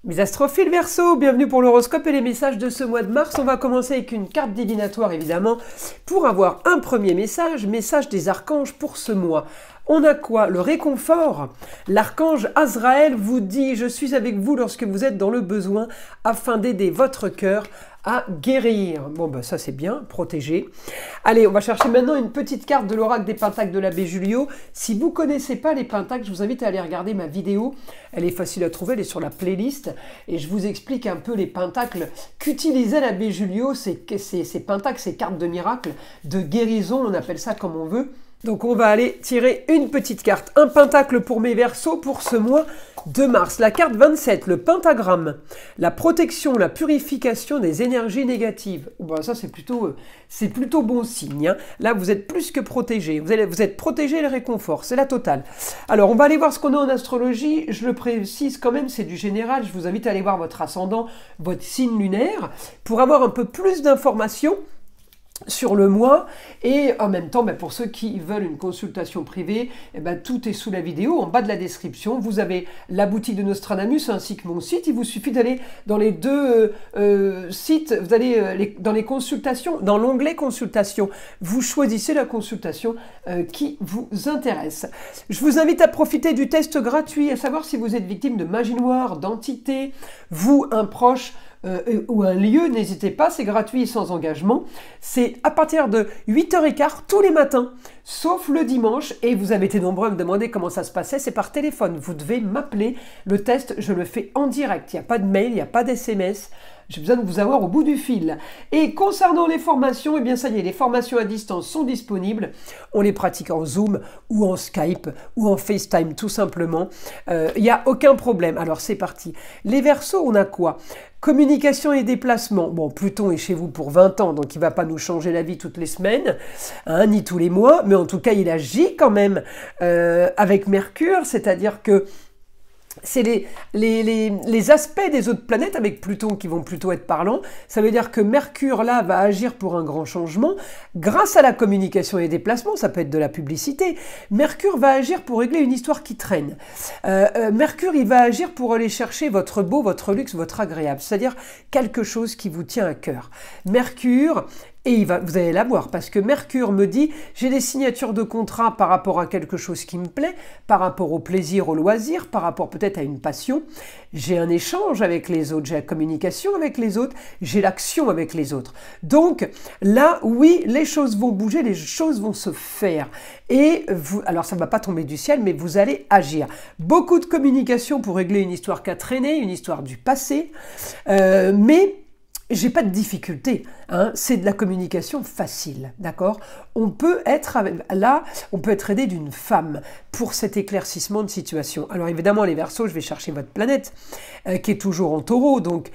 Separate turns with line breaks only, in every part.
Mes astrophiles Verseau, bienvenue pour l'horoscope et les messages de ce mois de mars. On va commencer avec une carte divinatoire évidemment pour avoir un premier message, message des archanges pour ce mois. On a quoi? Le réconfort. L'archange Azraël vous dit « Je suis avec vous lorsque vous êtes dans le besoin afin d'aider votre cœur à guérir ». Bon, ben ça c'est bien, protégé. Allez, on va chercher maintenant une petite carte de l'oracle des Pentacles de l'abbé Julio. Si vous ne connaissez pas les Pentacles, je vous invite à aller regarder ma vidéo. Elle est facile à trouver, elle est sur la playlist. Et je vous explique un peu les Pentacles qu'utilisait l'abbé Julio. Ces Pentacles, ces cartes de miracle, de guérison, on appelle ça comme on veut. Donc on va aller tirer une petite carte, un pentacle pour mes Verseaux pour ce mois de mars. La carte 27, le pentagramme, la protection, la purification des énergies négatives. Bon, ça c'est plutôt bon signe, hein. Là vous êtes plus que protégé, vous êtes protégé et le réconfort, c'est la totale. Alors on va aller voir ce qu'on a en astrologie, je le précise quand même, c'est du général, je vous invite à aller voir votre ascendant, votre signe lunaire, pour avoir un peu plus d'informations sur le mois. Et en même temps, pour ceux qui veulent une consultation privée, tout est sous la vidéo, en bas de la description. Vous avez la boutique de Nostradamus ainsi que mon site. Il vous suffit d'aller dans les deux sites, vous allez dans les consultations, dans l'onglet consultation. Vous choisissez la consultation qui vous intéresse. Je vous invite à profiter du test gratuit, à savoir si vous êtes victime de magie noire, d'entité, vous, un proche, ou un lieu, n'hésitez pas, c'est gratuit et sans engagement. C'est à partir de 8h15 tous les matins, sauf le dimanche, et vous avez été nombreux à me demander comment ça se passait, c'est par téléphone. Vous devez m'appeler, le test, je le fais en direct, il n'y a pas de mail, il n'y a pas d'SMS. J'ai besoin de vous avoir au bout du fil. Et concernant les formations, eh bien ça y est, les formations à distance sont disponibles. On les pratique en Zoom ou en Skype ou en FaceTime tout simplement. Il n'y a aucun problème. Alors c'est parti. Les Verseaux, on a quoi? Communication et déplacement. Bon, Pluton est chez vous pour 20 ans, donc il ne va pas nous changer la vie toutes les semaines, hein, ni tous les mois, mais en tout cas, il agit quand même avec Mercure, c'est-à-dire que c'est les aspects des autres planètes avec Pluton qui vont plutôt être parlants. Ça veut dire que Mercure, là, va agir pour un grand changement grâce à la communication et les déplacements. Ça peut être de la publicité. Mercure va agir pour régler une histoire qui traîne. Mercure, il va agir pour aller chercher votre beau, votre luxe, votre agréable. C'est-à-dire quelque chose qui vous tient à cœur. Mercure... Et vous allez la voir, parce que Mercure me dit, j'ai des signatures de contrat par rapport à quelque chose qui me plaît, par rapport au plaisir, au loisir, par rapport peut-être à une passion. J'ai un échange avec les autres, j'ai la communication avec les autres, j'ai l'action avec les autres. Donc là, oui, les choses vont bouger, les choses vont se faire. Et vous, alors ça ne va pas tomber du ciel, mais vous allez agir. Beaucoup de communication pour régler une histoire qui a traîné, une histoire du passé, mais... j'ai pas de difficulté, hein, c'est de la communication facile, d'accord? On peut être aidé d'une femme pour cet éclaircissement de situation. Alors évidemment, les Verseaux, je vais chercher votre planète qui est toujours en Taureau, donc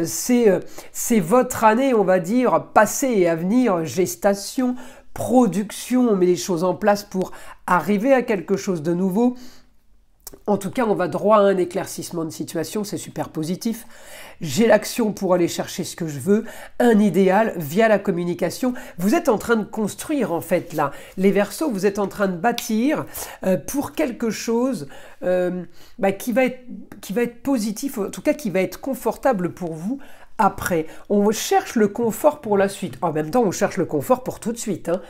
c'est votre année, on va dire, passée et à venir, gestation, production, on met les choses en place pour arriver à quelque chose de nouveau. En tout cas, on va droit à un éclaircissement de situation, c'est super positif. J'ai l'action pour aller chercher ce que je veux, un idéal via la communication. Vous êtes en train de construire en fait là. Les Verseaux, vous êtes en train de bâtir pour quelque chose qui va être positif, en tout cas qui va être confortable pour vous. Après, on cherche le confort pour la suite. En même temps, on cherche le confort pour tout de suite, hein.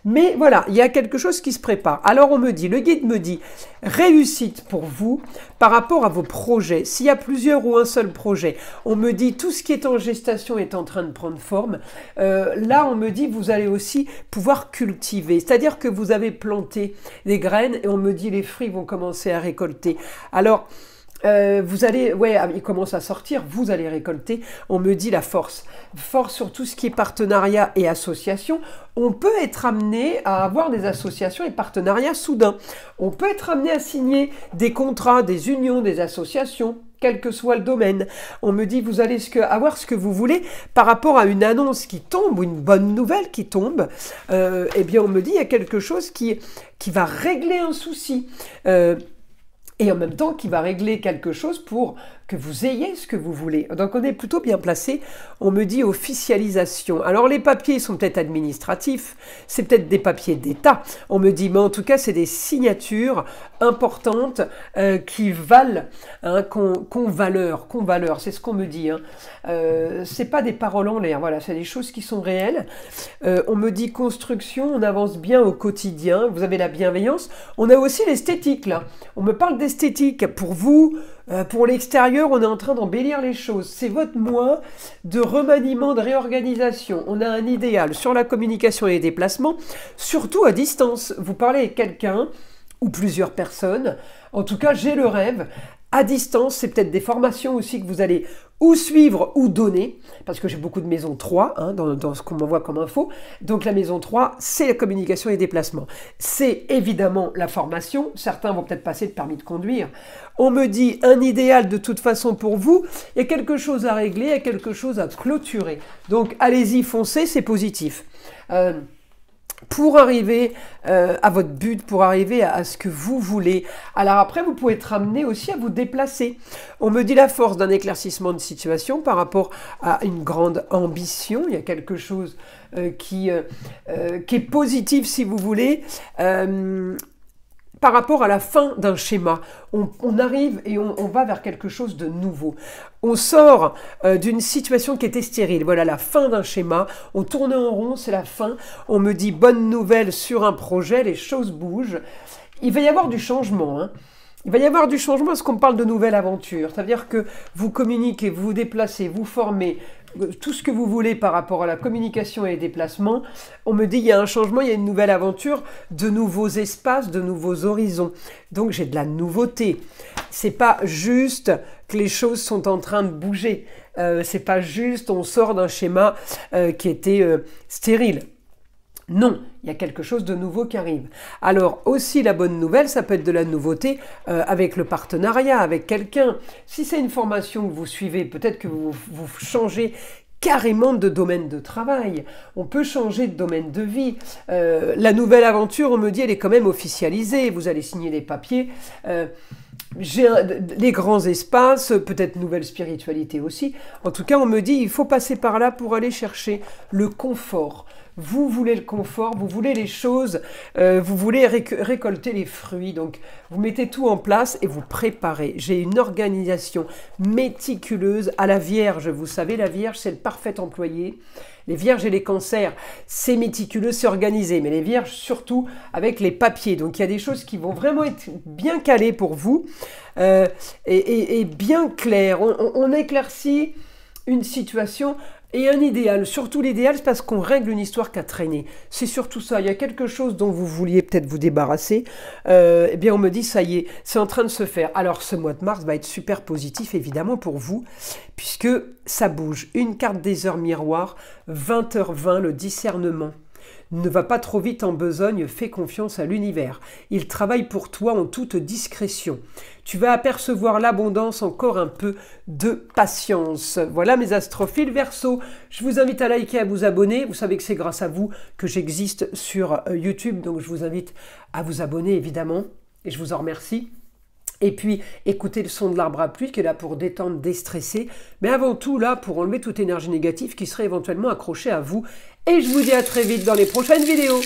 Mais voilà, il y a quelque chose qui se prépare. Alors on me dit, le guide me dit, réussite pour vous par rapport à vos projets. S'il y a plusieurs ou un seul projet, on me dit, tout ce qui est en gestation est en train de prendre forme. Là, on me dit, vous allez aussi pouvoir cultiver. C'est-à-dire que vous avez planté des graines et on me dit, les fruits vont commencer à récolter. Alors... vous allez, il commence à sortir, vous allez récolter, on me dit la force. Force sur tout ce qui est partenariat et association. On peut être amené à avoir des associations et partenariats soudains. On peut être amené à signer des contrats, des unions, des associations, quel que soit le domaine. On me dit, vous allez avoir ce que vous voulez par rapport à une annonce qui tombe ou une bonne nouvelle qui tombe. Eh bien, on me dit, il y a quelque chose qui va régler un souci. et en même temps qui va régler quelque chose pour que vous ayez ce que vous voulez. Donc on est plutôt bien placé. On me dit officialisation. Alors les papiers sont peut-être administratifs, c'est peut-être des papiers d'État. On me dit, mais en tout cas c'est des signatures importantes qui valent, hein, qu'on valeur, c'est ce qu'on me dit. Hein. C'est pas des paroles en l'air, voilà, c'est des choses qui sont réelles. On me dit construction, on avance bien au quotidien, vous avez la bienveillance. On a aussi l'esthétique là. On me parle d'esthétique pour vous. Pour l'extérieur, on est en train d'embellir les choses. C'est votre mois de remaniement, de réorganisation. On a un idéal sur la communication et les déplacements, surtout à distance. Vous parlez avec quelqu'un ou plusieurs personnes. En tout cas, j'ai le rêve. À distance, c'est peut-être des formations aussi que vous allez ou suivre ou donner, parce que j'ai beaucoup de maisons 3 hein, dans ce qu'on m'envoie comme info. Donc la maison 3, c'est la communication et les déplacements. C'est évidemment la formation. Certains vont peut-être passer le permis de conduire. On me dit un idéal de toute façon pour vous. Il y a quelque chose à régler, il y a quelque chose à clôturer. Donc allez-y, foncez, c'est positif. Pour arriver à votre but, pour arriver à ce que vous voulez. Alors après, vous pouvez être amené aussi à vous déplacer. On me dit la force d'un éclaircissement de situation par rapport à une grande ambition. Il y a quelque chose qui est positif, si vous voulez. Par rapport à la fin d'un schéma, on arrive et on va vers quelque chose de nouveau. On sort d'une situation qui était stérile. Voilà la fin d'un schéma. On tourne en rond, c'est la fin. On me dit bonne nouvelle sur un projet, les choses bougent. Il va y avoir du changement, hein. Il va y avoir du changement parce qu'on parle de nouvelle aventure. C'est-à-dire que vous communiquez, vous vous déplacez, vous formez, tout ce que vous voulez par rapport à la communication et les déplacements. On me dit il y a un changement, il y a une nouvelle aventure, de nouveaux espaces, de nouveaux horizons. Donc j'ai de la nouveauté. C'est pas juste que les choses sont en train de bouger. C'est pas juste on sort d'un schéma qui était stérile. Non, il y a quelque chose de nouveau qui arrive. Alors aussi la bonne nouvelle, ça peut être de la nouveauté avec le partenariat, avec quelqu'un. Si c'est une formation que vous suivez, peut-être que vous changez carrément de domaine de travail. On peut changer de domaine de vie. La nouvelle aventure, on me dit, elle est quand même officialisée. Vous allez signer les papiers. J'ai les grands espaces, peut-être nouvelle spiritualité aussi. En tout cas, on me dit, il faut passer par là pour aller chercher le confort. Vous voulez le confort, vous voulez les choses, vous voulez récolter les fruits. Donc, vous mettez tout en place et vous préparez. J'ai une organisation méticuleuse à la Vierge. Vous savez, la Vierge, c'est le parfait employé. Les Vierges et les Cancers, c'est méticuleux, c'est organisé. Mais les Vierges, surtout avec les papiers. Donc, il y a des choses qui vont vraiment être bien calées pour vous et bien claires. On éclaircit une situation et un idéal. Surtout l'idéal, c'est parce qu'on règle une histoire qui a traîné. C'est surtout ça. Il y a quelque chose dont vous vouliez peut-être vous débarrasser. Eh bien, on me dit, ça y est, c'est en train de se faire. Alors, ce mois de mars va être super positif, évidemment, pour vous, puisque ça bouge. Une carte des heures miroirs, 20h20, le discernement. Ne va pas trop vite en besogne, fais confiance à l'univers. Il travaille pour toi en toute discrétion. Tu vas apercevoir l'abondance, encore un peu de patience. Voilà mes astrophiles Verseau. Je vous invite à liker, à vous abonner. Vous savez que c'est grâce à vous que j'existe sur YouTube, donc je vous invite à vous abonner évidemment, et je vous en remercie. Et puis, écoutez le son de l'arbre à pluie qui est là pour détendre, déstresser, mais avant tout là pour enlever toute énergie négative qui serait éventuellement accrochée à vous. Et je vous dis à très vite dans les prochaines vidéos.